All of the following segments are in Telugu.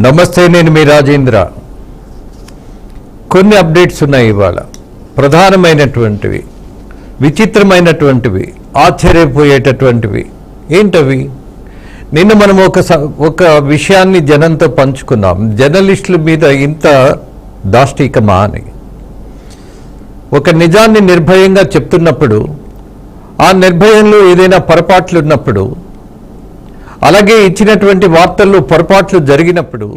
నమస్తే, నేను మీ రాజేంద్ర. కొన్ని అప్డేట్స్ ఉన్నాయి ఇవాళ. ప్రధానమైనటువంటివి, విచిత్రమైనటువంటివి, ఆశ్చర్యపోయేటటువంటివి. ఏంటవి? నిన్న మనం ఒక విషయాన్ని జనంతో పంచుకున్నాం. జర్నలిస్టుల మీద ఇంత దాష్టీకమా అని. ఒక నిజాన్ని నిర్భయంగా చెప్తున్నప్పుడు, ఆ నిర్భయంలో ఏదైనా పొరపాట్లు ఉన్నప్పుడు, అలాగే ఇచ్చినటువంటి వార్తల్లో పొరపాట్లు జరిగినప్పుడు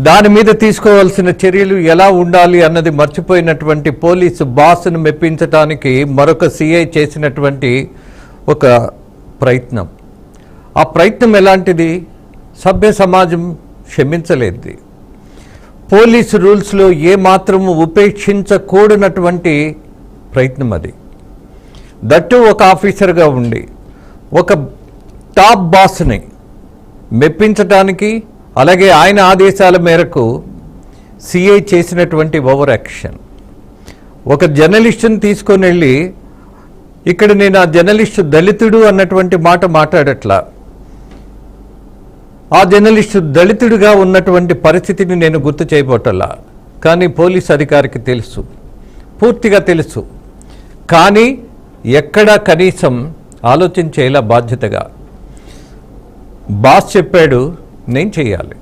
దాని మీద తీసుకోవాల్సిన చర్యలు ఎలా ఉండాలి అన్నది మర్చిపోయినటువంటి పోలీసు బాస్ను మెప్పించడానికి మరొక సిఐ చేసినటువంటి ఒక ప్రయత్నం. ఆ ప్రయత్నం ఎలాంటిది? సభ్య సమాజం క్షమించలేదు. పోలీసు రూల్స్లో ఏమాత్రము ఉపేక్షించకూడనటువంటి ప్రయత్నం అది. దట్టు ఒక ఆఫీసర్గా ఉండి ఒక టాప్ బాస్ని మెప్పించడానికి, అలాగే ఆయన ఆదేశాల మేరకు సిఐ చేసినటువంటి ఓవర్ యాక్షన్. ఒక జర్నలిస్టుని తీసుకొని వెళ్ళి, ఇక్కడ నేను ఆ జర్నలిస్టు దళితుడు అన్నటువంటి మాట మాట్లాడట్లా. ఆ జర్నలిస్టు దళితుడిగా ఉన్నటువంటి పరిస్థితిని నేను గుర్తు చేయబోటల్లా. కానీ పోలీస్ అధికారికి తెలుసు, పూర్తిగా తెలుసు. కానీ ఎక్కడా కనీసం ఆలోచించేలా బాధ్యతగా బాస్ చెప్పాడు, నేను చేయాలి.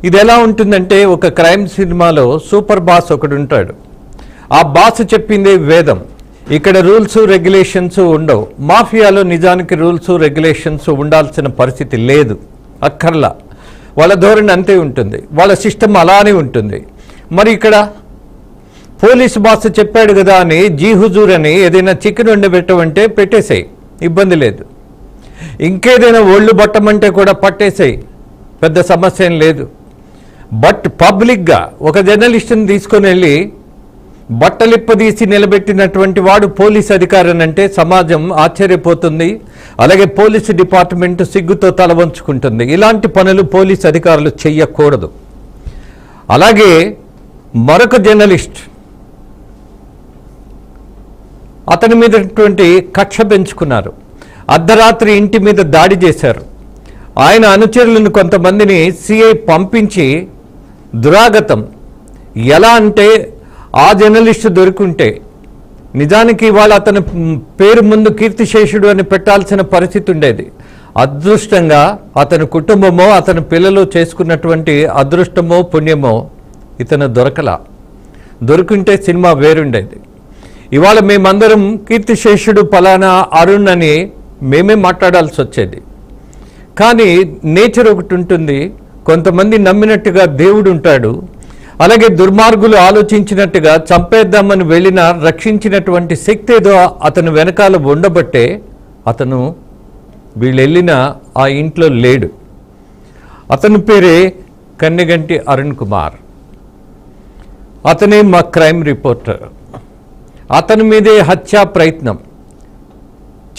ఇది ఎలా ఉంటుందంటే, ఒక క్రైమ్ సినిమాలో సూపర్ బాస్ ఒకడు ఉంటాడు. ఆ బాస్ చెప్పిందే వేదం. ఇక్కడ రూల్స్ రెగ్యులేషన్స్ ఉండవు. మాఫియాలో నిజానికి రూల్స్ రెగ్యులేషన్స్ ఉండాల్సిన పరిస్థితి లేదు, అక్కర్లా. వాళ్ళ ధోరణి అంతే ఉంటుంది, వాళ్ళ సిస్టమ్ అలానే ఉంటుంది. మరి ఇక్కడ పోలీసు బాస్ చెప్పాడు కదా అని జీ హుజూర్ అని ఏదైనా చికెన్ వండబెట్టమంటే పెట్టేసాయి, ఇబ్బంది లేదు. ఇంకేదైనా ఒళ్ళు పట్టమంటే కూడా పట్టేసాయి, పెద్ద సమస్య ఏం లేదు. బట్ పబ్లిక్గా ఒక జర్నలిస్టుని తీసుకొని వెళ్ళి బట్టలిప్పదీసి నిలబెట్టినటువంటి వాడు పోలీస్ అధికారి అంటే సమాజం ఆశ్చర్యపోతుంది. అలాగే పోలీసు డిపార్ట్మెంట్ సిగ్గుతో తల వంచుకుంటుంది. ఇలాంటి పనులు పోలీస్ అధికారులు చెయ్యకూడదు. అలాగే మరొక జర్నలిస్ట్, అతని మీదటువంటి కక్ష పెంచుకున్నారు. అర్ధరాత్రి ఇంటి మీద దాడి చేశారు. ఆయన అనుచరులను కొంతమందిని సిఐ పంపించి దురాగతం. ఎలా అంటే, ఆ జర్నలిస్టు దొరుకుంటే నిజానికి ఇవాళ అతని పేరు ముందు కీర్తిశేషుడు అని పెట్టాల్సిన పరిస్థితి ఉండేది. అదృష్టంగా అతని కుటుంబమో అతని పిల్లలు చేసుకున్నటువంటి అదృష్టమో పుణ్యమో ఇతను దొరకలా. దొరుకుంటే సినిమా వేరుండేది. ఇవాళ మేమందరం కీర్తిశేషుడు పలానా అరుణ్ అని మేమే మాట్లాడాల్సి వచ్చేది. కానీ నేచర్ ఒకటి ఉంటుంది, కొంతమంది నమ్మినట్టుగా దేవుడు ఉంటాడు. అలాగే దుర్మార్గులు ఆలోచించినట్టుగా చంపేద్దామని వెళ్ళిన రక్షించినటువంటి శక్తి ఏదో అతను వెనకాల ఉండబట్టే అతను వీళ్ళు వెళ్ళిన ఆ ఇంట్లో లేడు. అతని పేరే కన్నెగంటి అరుణ్ కుమార్. అతనే మా క్రైమ్ రిపోర్టర్. అతని మీదే హత్యా ప్రయత్నం.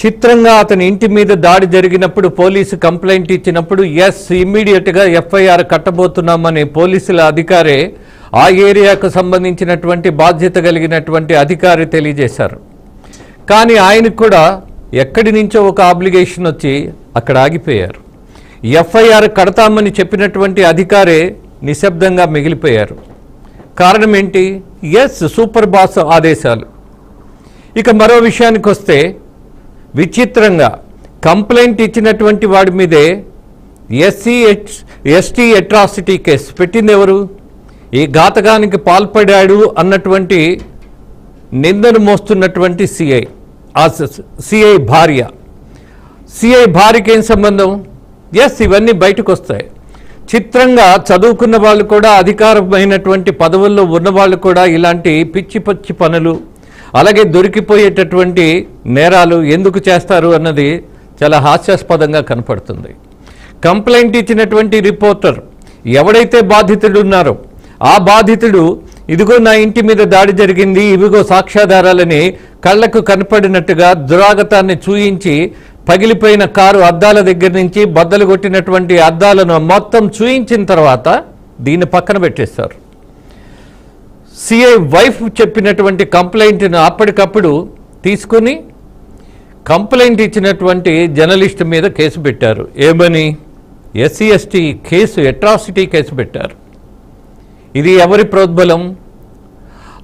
చిత్రంగా అతని ఇంటి మీద దాడి జరిగినప్పుడు పోలీసు కంప్లైంట్ ఇచ్చినప్పుడు ఇమ్మీడియట్గా ఎఫ్ఐఆర్ కట్టబోతున్నామని పోలీసుల అధికారే, ఆ ఏరియాకు సంబంధించినటువంటి బాధ్యత కలిగినటువంటి అధికారి తెలియజేశారు. కానీ ఆయనకు కూడా ఎక్కడి నుంచో ఒక ఆబ్లిగేషన్ వచ్చి అక్కడ ఆగిపోయారు. ఎఫ్ఐఆర్ కడతామని చెప్పినటువంటి అధికారే నిశ్శబ్దంగా మిగిలిపోయారు. కారణం ఏంటి? సూపర్ బాస్ ఆదేశాలు. ఇక మరో విషయానికి వస్తే, విచిత్రంగా కంప్లైంట్ ఇచ్చినటువంటి వాడి మీదే ఎస్టీ అట్రాసిటీ కేసు పెట్టింది ఎవరు? ఈ ఘాతకానికి పాల్పడాడు అన్నటువంటి నిందను మోస్తున్నటువంటి సిఐ, ఆ సిఐ భార్య. సిఐ భార్యకి ఏం సంబంధం? ఇవన్నీ బయటకు వస్తాయి. చిత్రంగా చదువుకున్న వాళ్ళు కూడా, అధికారమైనటువంటి పదవుల్లో ఉన్నవాళ్ళు కూడా ఇలాంటి పిచ్చి పిచ్చి పనులు, అలాగే దొరికిపోయేటటువంటి నేరాలు ఎందుకు చేస్తారు అన్నది చాలా హాస్యాస్పదంగా కనపడుతుంది. కంప్లైంట్ ఇచ్చినటువంటి రిపోర్టర్ ఎవడైతే బాధితుడు ఉన్నారో ఆ బాధితుడు, ఇదిగో నా ఇంటి మీద దాడి జరిగింది, ఇవిగో సాక్ష్యాధారాలని కళ్లకు కనపడినట్టుగా దురాగతాన్ని చూయించి, పగిలిపోయిన కారు అద్దాల దగ్గర నుంచి బద్దలు కొట్టినటువంటి అద్దాలను మొత్తం చూయించిన తర్వాత దీన్ని పక్కన పెట్టేస్తారు. సిఐ వైఫ్ చెప్పినటువంటి కంప్లైంట్ను అప్పటికప్పుడు తీసుకుని కంప్లైంట్ ఇచ్చినటువంటి జర్నలిస్ట్ మీద కేసు పెట్టారు. ఏమని? SC ST case, atrocity case పెట్టారు. ఇది ఎవరి ప్రోద్బలం?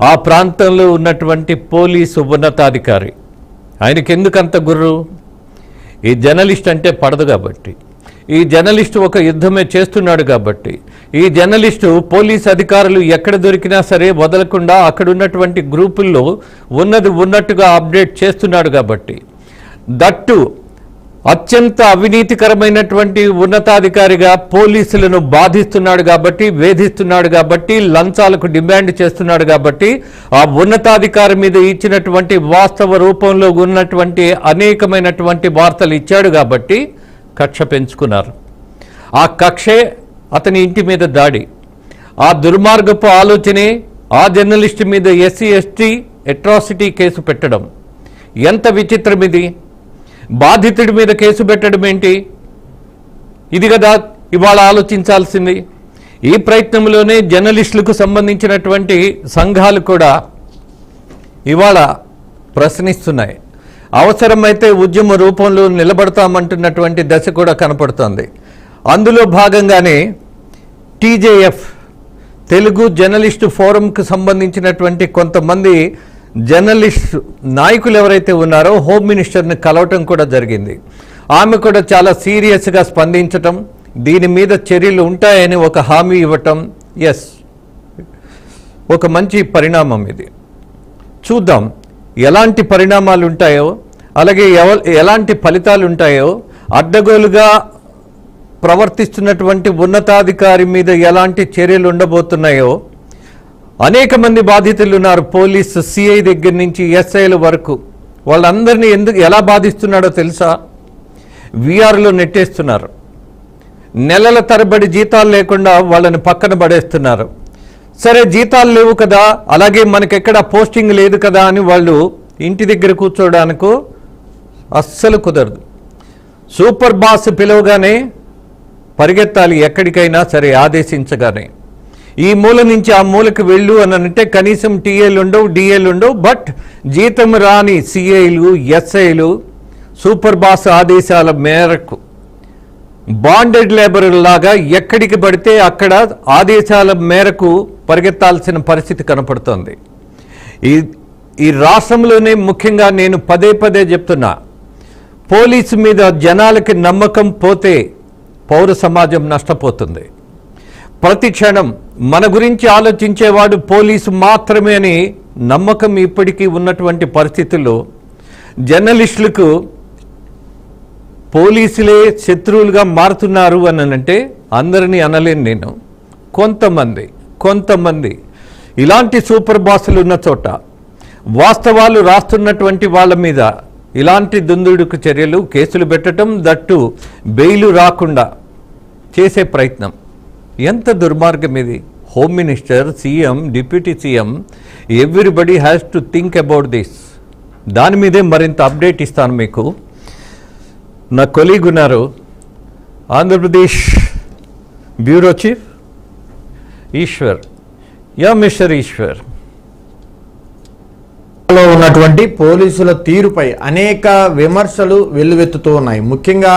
ఆ ప్రాంతంలో ఉన్నటువంటి పోలీసు ఉన్నతాధికారి. ఆయనకి ఎందుకంత గుర్రు? ఈ జర్నలిస్ట్ అంటే పడదు కాబట్టి, ఈ జర్నలిస్టు ఒక యుద్ధమే చేస్తున్నాడు కాబట్టి, ఈ జర్నలిస్టు పోలీస్ అధికారులు ఎక్కడ దొరికినా సరే వదలకుండా అక్కడ ఉన్నటువంటి గ్రూపుల్లో ఉన్నది ఉన్నట్టుగా అప్డేట్ చేస్తున్నాడు కాబట్టి, దట్టు అత్యంత అవినీతికరమైనటువంటి ఉన్నతాధికారిగా పోలీసులను బాధిస్తున్నాడు కాబట్టి, వేధిస్తున్నాడు కాబట్టి, లంచాలకు డిమాండ్ చేస్తున్నాడు కాబట్టి, ఆ ఉన్నతాధికారి మీద ఇచ్చినటువంటి వాస్తవ రూపంలో ఉన్నటువంటి అనేకమైనటువంటి వార్తలు ఇచ్చాడు కాబట్టి కక్ష పెంచుకున్నారు. ఆ కక్షే అతని ఇంటి మీద దాడి. ఆ దుర్మార్గపు ఆలోచనే ఆ జర్నలిస్ట్ మీద ఎస్సీ ఎస్టీ అట్రాసిటీ కేసు పెట్టడం. ఎంత విచిత్రం ఇది! బాధితుడి మీద కేసు పెట్టడం ఏంటి? ఇది కదా ఇవాళ ఆలోచించాల్సింది. ఈ ప్రయత్నంలోనే జర్నలిస్టులకు సంబంధించినటువంటి సంఘాలు కూడా ఇవాళ ప్రశ్నిస్తున్నాయి. అవసరమైతే ఉద్యమ రూపంలో నిలబడతామంటున్నటువంటి దశ కూడా కనపడుతోంది. అందులో భాగంగానే టీజేఎఫ్, తెలుగు జర్నలిస్టు ఫోరంకు సంబంధించినటువంటి కొంతమంది జర్నలిస్ట్ నాయకులు ఎవరైతే ఉన్నారో హోమ్ మినిస్టర్ని కలవటం కూడా జరిగింది. ఆమె కూడా చాలా సీరియస్గా స్పందించటం, దీని మీద చర్యలు ఉంటాయని ఒక హామీ ఇవ్వటం, ఎస్, ఒక మంచి పరిణామం ఇది. చూద్దాం ఎలాంటి పరిణామాలు ఉంటాయో, అలాగే ఎలాంటి ఫలితాలు ఉంటాయో, అడ్డగోలుగా ప్రవర్తిస్తున్నటువంటి ఉన్నతాధికారి మీద ఎలాంటి చర్యలు ఉండబోతున్నాయో. అనేక మంది బాధితులు ఉన్నారు. పోలీసు సిఐ దగ్గర నుంచి ఎస్ఐల వరకు వాళ్ళందరినీ ఎలా బాధిస్తున్నాడో తెలుసా? వీఆర్లో నెట్టేస్తున్నారు. నెలల తరబడి జీతాలు లేకుండా వాళ్ళని పక్కన పడేస్తున్నారు. సరే, జీతాలు లేవు కదా, అలాగే మనకెక్కడ పోస్టింగ్ లేదు కదా అని వాళ్ళు ఇంటి దగ్గర కూర్చోవడానికో అస్సలు కుదరదు. సూపర్ బాస్ పిలవగానే పరిగెత్తాలి, ఎక్కడికైనా సరే ఆదేశించగానే. ఈ మూల నుంచి ఆ మూలకు వెళ్ళు అని అంటే కనీసం టీఏలు ఉండవు, డిఏలు ఉండవు. బట్ జీతం రాని సిఐలు, ఎస్ఐలు సూపర్ బాస్ ఆదేశాల మేరకు బాండెడ్ లేబర్ లాగా ఎక్కడికి పడితే అక్కడ ఆదేశాల మేరకు పరిగెత్తాల్సిన పరిస్థితి కనపడుతోంది. ఈ రాష్ట్రంలోనే ముఖ్యంగా నేను పదే పదే చెప్తున్నా, పోలీసు మీద జనాలకి నమ్మకం పోతే పౌర సమాజం నష్టపోతుంది. ప్రతి క్షణం మన గురించి ఆలోచించేవాడు పోలీసు మాత్రమే అని నమ్మకం ఇప్పటికీ ఉన్నటువంటి పరిస్థితుల్లో జర్నలిస్టులకు పోలీసులే శత్రువులుగా మారుతున్నారు అని అంటే అందరినీ అనలేను నేను. కొంతమంది ఇలాంటి సూపర్ బాసులు ఉన్న చోట వాస్తవాలు రాస్తున్నటువంటి వాళ్ళ మీద ఇలాంటి దుందుడుకు చర్యలు, కేసులు పెట్టడం, దట్టు బెయిలు రాకుండా చేసే ప్రయత్నం. ఎంత దుర్మార్గం ఇది! Home minister, CM, deputy CM, everybody has to think about this. దాని మీదే మరింత అప్డేట్ ఇస్తాను మీకు. నా కొలీగ్ ఉన్నారు, Andhra Pradesh bureau chief Eshwar. Yeah mister Eshwar, ఉన్నటువంటి పోలీసుల తీరుపై అనేక విమర్శలు వెల్లువెత్తుతూ ఉన్నాయి. ముఖ్యంగా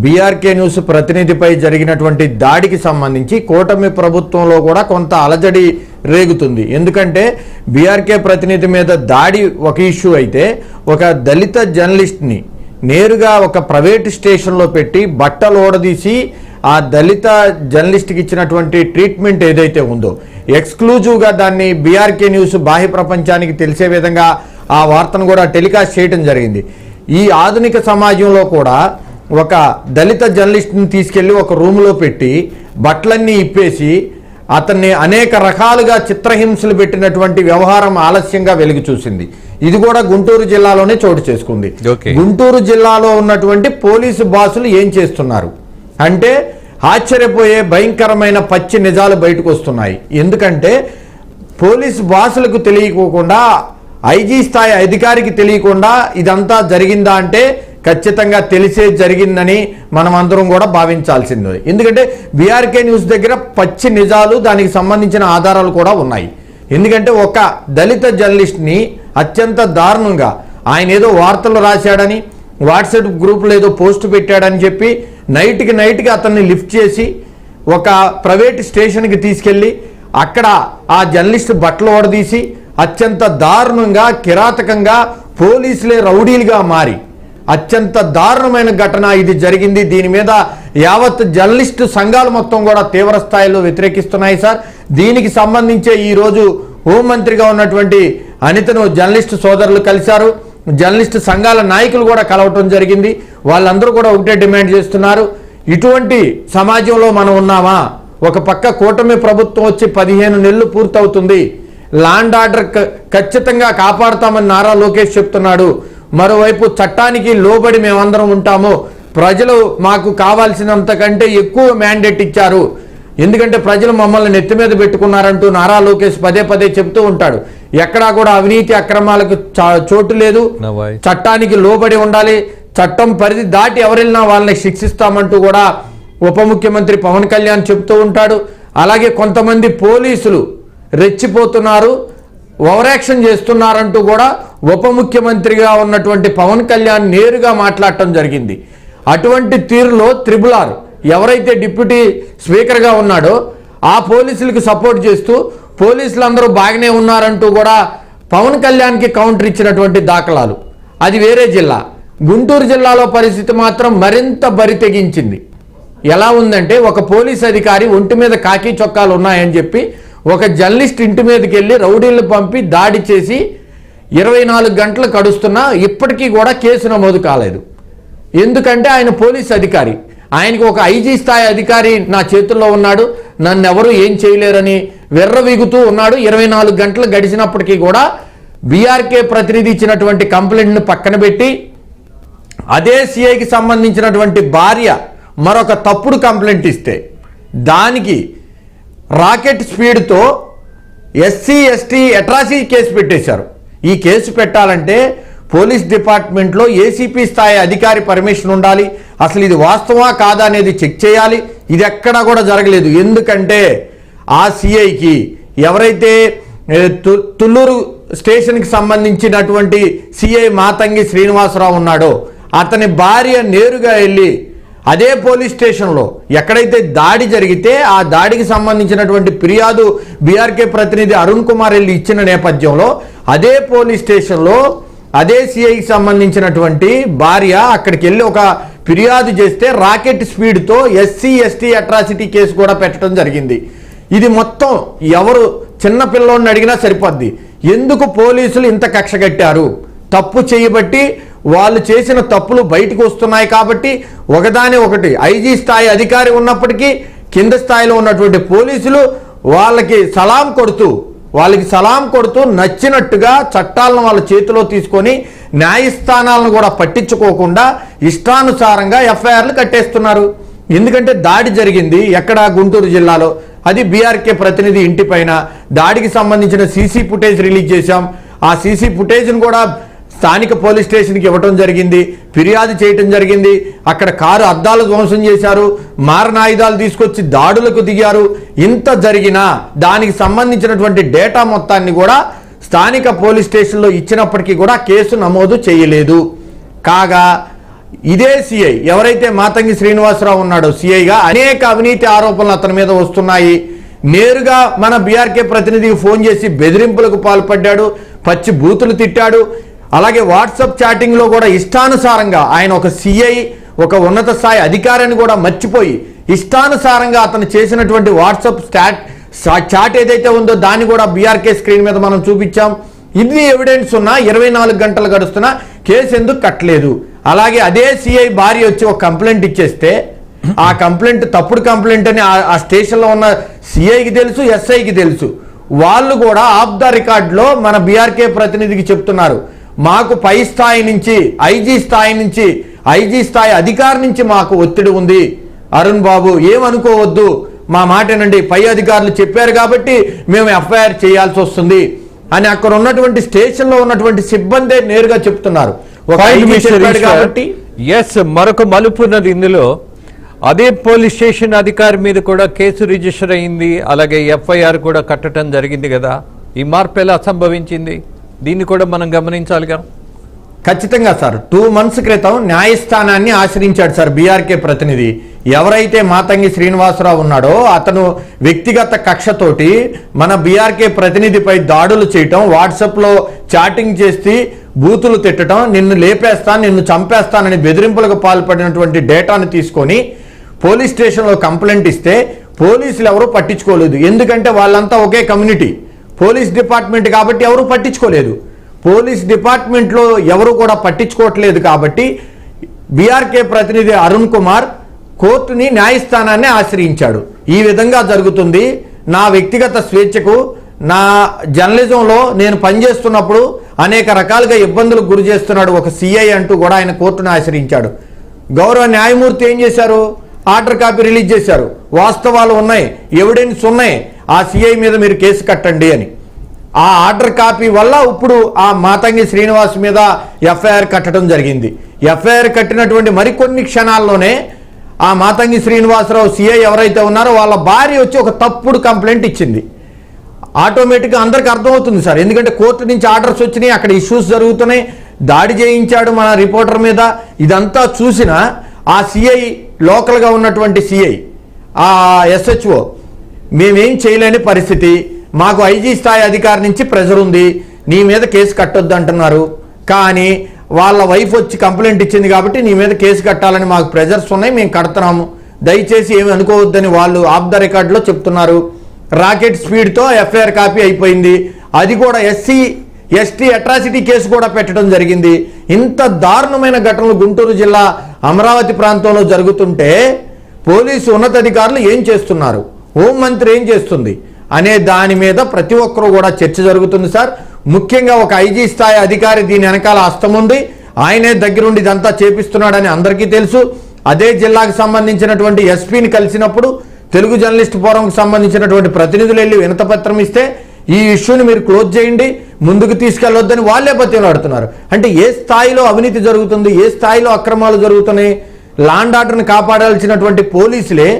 బీఆర్కే న్యూస్ ప్రతినిధిపై జరిగినటువంటి దాడికి సంబంధించి కూటమి ప్రభుత్వంలో కూడా కొంత అలజడి రేగుతుంది. ఎందుకంటే బీఆర్కే ప్రతినిధి మీద దాడి ఒక ఇష్యూ అయితే, ఒక దళిత జర్నలిస్ట్ని నేరుగా ఒక ప్రైవేట్ స్టేషన్లో పెట్టి బట్టలు ఓడదీసి ఆ దళిత జర్నలిస్ట్కి ఇచ్చినటువంటి ట్రీట్మెంట్ ఏదైతే ఉందో ఎక్స్క్లూజివ్గా దాన్ని బీఆర్కే న్యూస్ బాహ్య ప్రపంచానికి తెలిసే విధంగా ఆ వార్తను కూడా టెలికాస్ట్ చేయడం జరిగింది. ఈ ఆధునిక సమాజంలో కూడా ఒక దళిత జర్నలిస్ట్ని తీసుకెళ్లి ఒక రూమ్లో పెట్టి బట్టలన్నీ ఇప్పేసి అతన్ని అనేక రకాలుగా చిత్రహింసలు పెట్టినటువంటి వ్యవహారం ఆలస్యంగా వెలుగు చూసింది. ఇది కూడా గుంటూరు జిల్లాలోనే చోటు చేసుకుంది. గుంటూరు జిల్లాలో ఉన్నటువంటి పోలీసు బాసులు ఏం చేస్తున్నారు అంటే ఆశ్చర్యపోయే భయంకరమైన పచ్చి నిజాలు బయటకు వస్తున్నాయి. ఎందుకంటే పోలీసు బాసులకు తెలియకోకుండా, ఐజీ స్థాయి అధికారికి తెలియకుండా ఇదంతా జరిగిందా అంటే ఖచ్చితంగా తెలిసే జరిగిందని మనం అందరం కూడా భావించాల్సిందే. ఎందుకంటే బీఆర్కే న్యూస్ దగ్గర పచ్చి నిజాలు, దానికి సంబంధించిన ఆధారాలు కూడా ఉన్నాయి. ఎందుకంటే ఒక దళిత జర్నలిస్ట్ని అత్యంత దారుణంగా ఆయన ఏదో వార్తలు రాశాడని, వాట్సాప్ గ్రూప్లో ఏదో పోస్ట్ పెట్టాడని చెప్పి నైట్కి అతన్ని లిఫ్ట్ చేసి ఒక ప్రైవేట్ స్టేషన్కి తీసుకెళ్ళి అక్కడ ఆ జర్నలిస్ట్ బట్టలు ఓడదీసి అత్యంత దారుణంగా కిరాతకంగా పోలీసులే రౌడీలుగా మారి అత్యంత దారుణమైన ఘటన ఇది జరిగింది. దీని మీద యావత్ జర్నలిస్టు సంఘాలు మొత్తం కూడా తీవ్ర స్థాయిలో వ్యతిరేకిస్తున్నాయి సార్. దీనికి సంబంధించే ఈరోజు హోంమంత్రిగా ఉన్నటువంటి అనితను జర్నలిస్టు సోదరులు కలిశారు. జర్నలిస్టు సంఘాల నాయకులు కూడా కలవటం జరిగింది. వాళ్ళందరూ కూడా ఒకటే డిమాండ్ చేస్తున్నారు, ఇటువంటి సమాజంలో మనం ఉన్నామా? ఒక పక్క కూటమి ప్రభుత్వం వచ్చి 15 నెలలు పూర్తవుతుంది. ల్యాండ్ ఆర్డర్ ఖచ్చితంగా కాపాడుతామని నారా లోకేష్ చెప్తున్నాడు. మరోవైపు చట్టానికి లోబడి మేమందరం ఉంటాము, ప్రజలు మాకు కావాల్సినంతకంటే ఎక్కువ మ్యాండేట్ ఇచ్చారు, ఎందుకంటే ప్రజలు మమ్మల్ని నెత్తి మీద పెట్టుకున్నారంటూ నారా లోకేష్ పదే చెప్తూ ఉంటాడు. ఎక్కడా కూడా అవినీతి అక్రమాలకు చోటు లేదు, చట్టానికి లోబడి ఉండాలి, చట్టం పరిధి దాటి ఎవరెళ్ళినా వాళ్ళని శిక్షిస్తామంటూ కూడా ఉప ముఖ్యమంత్రి పవన్ కళ్యాణ్ చెప్తూ ఉంటాడు. అలాగే కొంతమంది పోలీసులు రెచ్చిపోతున్నారు, ఓవరాక్షన్ చేస్తున్నారంటూ కూడా ఉప ముఖ్యమంత్రిగా ఉన్నటువంటి పవన్ కళ్యాణ్ నేరుగా మాట్లాడటం జరిగింది. అటువంటి తీరులో త్రిబుల్-ఆర్ ఎవరైతే డిప్యూటీ స్పీకర్గా ఉన్నాడో ఆ పోలీసులకు సపోర్ట్ చేస్తూ పోలీసులందరూ బాగానే ఉన్నారంటూ కూడా పవన్ కళ్యాణ్కి కౌంటర్ ఇచ్చినటువంటి దాఖలాలు. అది వేరే జిల్లా. గుంటూరు జిల్లాలో పరిస్థితి మాత్రం మరింత బరి తెగించింది. ఎలా ఉందంటే, ఒక పోలీస్ అధికారి ఒంటి మీద కాకి చొక్కాలు ఉన్నాయని చెప్పి ఒక జర్నలిస్ట్ ఇంటి మీదకి వెళ్ళి రౌడీలను పంపి దాడి చేసి 24 గంటలు గడుస్తున్నా ఇప్పటికీ కూడా కేసు నమోదు కాలేదు. ఎందుకంటే ఆయన పోలీస్ అధికారి, ఆయనకు ఒక ఐజీ స్థాయి అధికారి నా చేతుల్లో ఉన్నాడు, నన్ను ఎవరు ఏం చేయలేరని వెర్రవీగుతూ ఉన్నాడు. 24 గంటలు గడిచినప్పటికీ కూడా బీఆర్కే ప్రతినిధి ఇచ్చినటువంటి కంప్లైంట్ను పక్కన పెట్టి అదే సిఐకి సంబంధించినటువంటి భార్య మరొక తప్పుడు కంప్లైంట్ ఇస్తే దానికి రాకెట్ స్పీడ్తో SC/ST అట్రాసిటీ కేసు పెట్టేశారు. ఈ కేసు పెట్టాలంటే పోలీస్ డిపార్ట్మెంట్లో ఏసీపీ స్థాయి అధికారి పర్మిషన్ ఉండాలి. అసలు ఇది వాస్తవా కాదా అనేది చెక్ చేయాలి. ఇది ఎక్కడా కూడా జరగలేదు. ఎందుకంటే ఆ సిఐకి ఎవరైతే తుళ్ళూరు స్టేషన్కి సంబంధించినటువంటి సిఐ మాతంగి శ్రీనివాసరావు ఉన్నాడో అతని భార్య నేరుగా వెళ్ళి అదే పోలీస్ స్టేషన్లో ఎక్కడైతే దాడి జరిగితే ఆ దాడికి సంబంధించినటువంటి ఫిర్యాదు బీఆర్కే ప్రతినిధి అరుణ్ కుమార్ వెళ్ళి ఇచ్చిన నేపథ్యంలో అదే పోలీస్ స్టేషన్లో అదే సిఐకి సంబంధించినటువంటి భార్య అక్కడికి వెళ్ళి ఒక ఫిర్యాదు చేస్తే రాకెట్ స్పీడ్తో SC/ST అట్రాసిటీ కేసు కూడా పెట్టడం జరిగింది. ఇది మొత్తం ఎవరు చిన్న పిల్లోడిని అడిగినా సరిపోద్ది. ఎందుకు పోలీసులు ఇంత కక్ష కట్టారు? తప్పు చేయబట్టి వాళ్ళు చేసిన తప్పులు బయటకు వస్తున్నాయి కాబట్టి ఒకదాని ఒకటి ఐజీ స్థాయి అధికారి ఉన్నప్పటికీ కింద స్థాయిలో ఉన్నటువంటి పోలీసులు వాళ్ళకి సలాం కొడుతూ నచ్చినట్టుగా చట్టాలను వాళ్ళ చేతిలో తీసుకొని న్యాయస్థానాలను కూడా పట్టించుకోకుండా ఇష్టానుసారంగా ఎఫ్ఐఆర్లు కట్టేస్తున్నారు. ఎందుకంటే దాడి జరిగింది ఎక్కడ? గుంటూరు జిల్లాలో. అది బీఆర్కే ప్రతినిధి ఇంటి పైన దాడికి సంబంధించిన సీసీ ఫుటేజ్ రిలీజ్ చేశాం. ఆ సీసీ ఫుటేజ్ను కూడా స్థానిక పోలీస్ స్టేషన్కి ఇవ్వటం జరిగింది, ఫిర్యాదు చేయటం జరిగింది. అక్కడ కారు అద్దాలు ధ్వంసం చేశారు, మారణాయుధాలు తీసుకొచ్చి దాడులకు దిగారు. ఇంత జరిగినా దానికి సంబంధించినటువంటి డేటా మొత్తాన్ని కూడా స్థానిక పోలీస్ స్టేషన్లో ఇచ్చినప్పటికీ కూడా కేసు నమోదు చేయలేదు. కాగా ఇదే సిఐ ఎవరైతే మాతంగి శ్రీనివాసరావు ఉన్నాడో సిఐగా అనేక అవినీతి ఆరోపణలు అతని మీద వస్తున్నాయి. నేరుగా మన బీఆర్కే ప్రతినిధికి ఫోన్ చేసి బెదిరింపులకు పాల్పడ్డాడు, పచ్చి బూతులు తిట్టాడు. అలాగే వాట్సాప్ చాటింగ్లో కూడా ఇష్టానుసారంగా ఆయన ఒక సిఐ, ఒక ఉన్నత స్థాయి అధికారిని కూడా మర్చిపోయి ఇష్టానుసారంగా అతను చేసినటువంటి వాట్సాప్ చాట్ ఏదైతే ఉందో దాన్ని కూడా బీఆర్కే స్క్రీన్ మీద మనం చూపించాం. ఇన్ని ఎవిడెన్స్ ఉన్నా 24 గంటలు గడుస్తున్నా కేసు ఎందుకు కట్టలేదు? అలాగే అదే సిఐ భార్య వచ్చి ఒక కంప్లైంట్ ఇచ్చేస్తే ఆ కంప్లైంట్ తప్పుడు కంప్లైంట్ అని ఆ స్టేషన్లో ఉన్న సిఐకి తెలుసు, ఎస్ఐకి తెలుసు. వాళ్ళు కూడా ఆఫ్ ద రికార్డ్లో మన బీఆర్కే ప్రతినిధికి చెప్తున్నారు, మాకు పై స్థాయి నుంచి ఐజీ స్థాయి అధికారి నుంచి మాకు ఒత్తిడి ఉంది, అరుణ్ బాబు ఏమనుకోవద్దు, మా మాటేనండి, పై అధికారులు చెప్పారు కాబట్టి మేము ఎఫ్ఐఆర్ చేయాల్సి వస్తుంది అని అక్కడ ఉన్నటువంటి స్టేషన్లో ఉన్నటువంటి సిబ్బందే నేరుగా చెప్తున్నారు. కాబట్టి మరొక మలుపు ఉన్నది ఇందులో. అదే పోలీస్ స్టేషన్ అధికారి మీద కూడా కేసు రిజిస్టర్ అయింది, అలాగే ఎఫ్ఐఆర్ కూడా కట్టడం జరిగింది కదా. ఈ మార్పు ఎలా సంభవించింది? దీన్ని కూడా మనం గమనించాలిగా. ఖచ్చితంగా సార్ 2 months క్రితం న్యాయస్థానాన్ని ఆశ్రయించాడు సార్ బీఆర్కే ప్రతినిధి. ఎవరైతే మాతంగి శ్రీనివాసరావు ఉన్నాడో అతను వ్యక్తిగత కక్షతోటి మన బీఆర్కే ప్రతినిధిపై దాడులు చేయటం, వాట్సాప్లో చాటింగ్ చేసి బూతులు తిట్టడం, నిన్ను లేపేస్తాను, నిన్ను చంపేస్తానని బెదిరింపులకు పాల్పడినటువంటి డేటాను తీసుకొని పోలీస్ స్టేషన్లో కంప్లైంట్ ఇస్తే పోలీసులు ఎవరూ పట్టించుకోలేదు. ఎందుకంటే వాళ్ళంతా ఒకే కమ్యూనిటీ, పోలీస్ డిపార్ట్మెంట్ కాబట్టి ఎవరూ పట్టించుకోలేదు. పోలీస్ డిపార్ట్మెంట్లో ఎవరు కూడా పట్టించుకోవట్లేదు కాబట్టి బీఆర్కే ప్రతినిధి అరుణ్ కుమార్ కోర్టుని, న్యాయస్థానాన్ని ఆశ్రయించాడు. ఈ విధంగా జరుగుతుంది. నా వ్యక్తిగత స్వేచ్ఛకు, నా జర్నలిజంలో నేను పనిచేస్తున్నప్పుడు అనేక రకాలుగా ఇబ్బందులకు గురి చేస్తున్నాడు ఒక సిఐ అంటూ కూడా ఆయన కోర్టును ఆశ్రయించాడు. గౌరవ న్యాయమూర్తి ఏం చేశారు? ఆర్డర్ కాపీ రిలీజ్ చేశారు. వాస్తవాలు ఉన్నాయి, ఎవిడెన్స్ ఉన్నాయి, ఆ సిఐ మీద మీరు కేసు కట్టండి అని. ఆ ఆర్డర్ కాపీ వల్ల ఇప్పుడు ఆ మాతంగి శ్రీనివాస్ మీద ఎఫ్ఐఆర్ కట్టడం జరిగింది. ఎఫ్ఐఆర్ కట్టినటువంటి మరికొన్ని క్షణాల్లోనే ఆ మాతంగి శ్రీనివాసరావు సిఐ ఎవరైతే ఉన్నారో వాళ్ళ భార్య వచ్చి ఒక తప్పుడు కంప్లైంట్ ఇచ్చింది. ఆటోమేటిక్గా అందరికీ అర్థమవుతుంది సార్, ఎందుకంటే కోర్టు నుంచి ఆర్డర్స్ వచ్చినాయి, అక్కడ ఇష్యూస్ జరుగుతున్నాయి, దాడి చేయించాడు మన రిపోర్టర్ మీద. ఇదంతా చూసిన ఆ సిఐ, లోకల్గా ఉన్నటువంటి సిఐ, ఆ ఎస్హెచ్ఓ, మేమేం చేయలేని పరిస్థితి, మాకు ఐజీ స్థాయి అధికారి నుంచి ప్రెజర్ ఉంది, నీ మీద కేసు కట్టొద్దు అంటున్నారు, కానీ వాళ్ళ వైఫ్ వచ్చి కంప్లైంట్ ఇచ్చింది కాబట్టి నీ మీద కేసు కట్టాలని మాకు ప్రెజర్స్ ఉన్నాయి, మేము కడుతున్నాము, దయచేసి ఏమి అనుకోవద్దని వాళ్ళు ఆఫ్ ద రికార్డులో చెప్తున్నారు. రాకెట్ స్పీడ్తో ఎఫ్ఐఆర్ కాపీ అయిపోయింది. అది కూడా ఎస్సీ ఎస్టీ అట్రాసిటీ కేసు కూడా పెట్టడం జరిగింది. ఇంత దారుణమైన ఘటనలు గుంటూరు జిల్లా అమరావతి ప్రాంతంలో జరుగుతుంటే పోలీసు ఉన్నతాధికారులు ఏం చేస్తున్నారు, హోంమంత్రి ఏం చేస్తుంది అనే దాని మీద ప్రతి ఒక్కరూ కూడా చర్చ జరుగుతుంది సార్. ముఖ్యంగా ఒక ఐజీ స్థాయి అధికారి దీని వెనకాల హస్తం ఉంది, ఆయనే దగ్గరుండి ఇదంతా చేపిస్తున్నాడని అందరికీ తెలుసు. అదే జిల్లాకు సంబంధించినటువంటి ఎస్పీని కలిసినప్పుడు తెలుగు జర్నలిస్ట్ ఫోరంకు సంబంధించినటువంటి ప్రతినిధులు వెళ్ళి వినతపత్రం ఇస్తే ఈ ఇష్యూని మీరు క్లోజ్ చేయండి, ముందుకు తీసుకెళ్లొద్దని వాళ్ళే బతిలాడుతున్నారు. అంటే ఏ స్థాయిలో అవినీతి జరుగుతుంది, ఏ స్థాయిలో అక్రమాలు జరుగుతున్నాయి? లాండ్ ఆర్డర్ని కాపాడాల్సినటువంటి పోలీసులే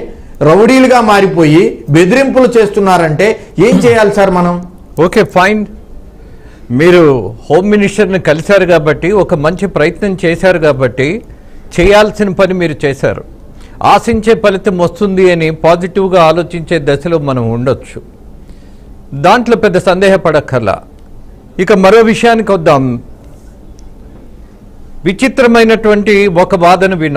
రౌడీలుగా మారిపోయి బెదిరింపులు చేస్తున్నారంటే ఏం చేయాలి సార్ మనం? Okay, fine. మీరు హోమ్ మినిస్టర్ని కలిశారు కాబట్టి, ఒక మంచి ప్రయత్నం చేశారు కాబట్టి, చేయాల్సిన పని మీరు చేశారు. ఆశించే ఫలితం వస్తుంది అని పాజిటివ్గా ఆలోచించే దశలో మనం ఉండొచ్చు, దాంట్లో పెద్ద సందేహపడక్కర్లా. ఇక మరో విషయానికి వద్దాం. విచిత్రమైనటువంటి ఒక వాదన విన్నాం.